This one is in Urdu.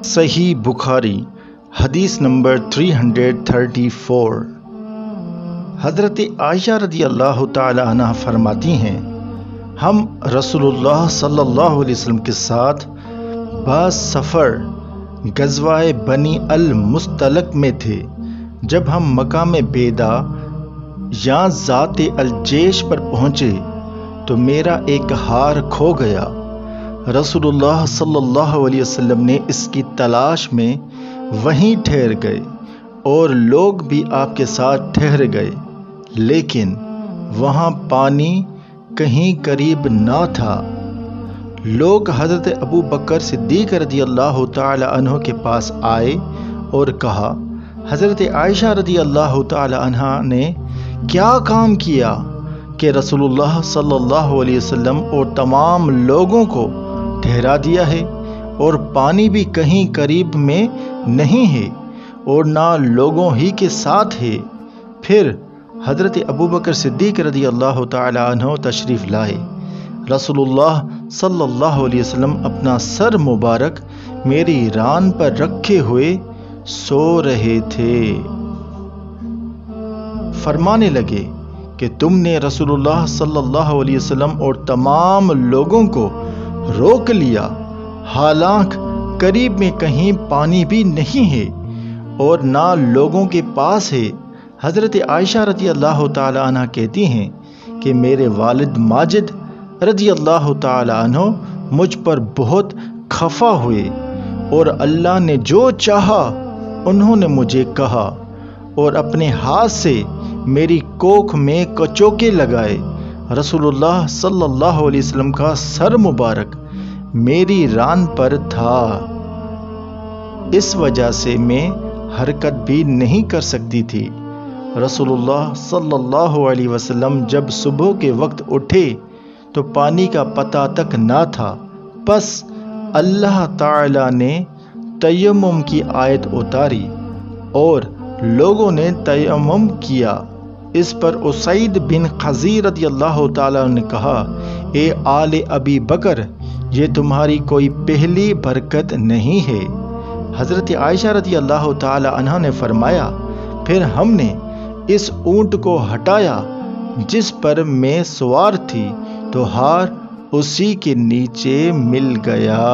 صحیح بخاری حدیث نمبر 334۔ حضرت عائشہ رضی اللہ تعالی عنہ فرماتی ہیں، ہم رسول اللہ صلی اللہ علیہ وسلم کے ساتھ بعض سفر غزوہ بنی المستلق میں تھے۔ جب ہم مقام بیدا یا ذات الجیش پر پہنچے تو میرا ایک ہار کھو گیا۔ رسول اللہ صلی اللہ علیہ وسلم نے اس کی تلاش میں وہیں ٹھہر گئے اور لوگ بھی آپ کے ساتھ ٹھہر گئے، لیکن وہاں پانی کہیں قریب نہ تھا۔ لوگ حضرت ابو بکر صدیق رضی اللہ تعالی عنہ کے پاس آئے اور کہا، حضرت عائشہ رضی اللہ تعالی عنہ نے کیا کام کیا کہ رسول اللہ صلی اللہ علیہ وسلم اور تمام لوگوں کو ٹھہرا دیا ہے، اور پانی بھی کہیں قریب میں نہیں ہے اور نہ لوگوں ہی کے ساتھ ہے۔ پھر حضرت ابو بکر صدیق رضی اللہ تعالی عنہ تشریف لائے۔ رسول اللہ صلی اللہ علیہ وسلم اپنا سر مبارک میری ران پر رکھے ہوئے سو رہے تھے۔ فرمانے لگے کہ تم نے رسول اللہ صلی اللہ علیہ وسلم اور تمام لوگوں کو روک لیا، حالانکہ قریب میں کہیں پانی بھی نہیں ہے اور نہ لوگوں کے پاس ہے۔ حضرت عائشہ رضی اللہ تعالی عنہ کہتی ہیں کہ میرے والد ماجد رضی اللہ تعالی عنہ مجھ پر بہت خفا ہوئے، اور اللہ نے جو چاہا انہوں نے مجھے کہا، اور اپنے ہاتھ سے میری کوکھ میں کچوکے لگائے۔ رسول اللہ صلی اللہ علیہ وسلم کا سر مبارک میری ران پر تھا، اس وجہ سے میں حرکت بھی نہیں کر سکتی تھی۔ رسول اللہ صلی اللہ علیہ وسلم جب صبح کے وقت اٹھے تو پانی کا پتہ تک نہ تھا، پس اللہ تعالی نے تیمم کی آیت اتاری اور لوگوں نے تیمم کیا۔ اس پر اسید بن خضیر رضی اللہ تعالیٰ نے کہا، اے آل ابی بکر، یہ تمہاری کوئی پہلی برکت نہیں ہے۔ حضرت عائشہ رضی اللہ تعالی عنہ نے فرمایا، پھر ہم نے اس اونٹ کو ہٹایا جس پر میں سوار تھی، تو ہار اسی کے نیچے مل گیا۔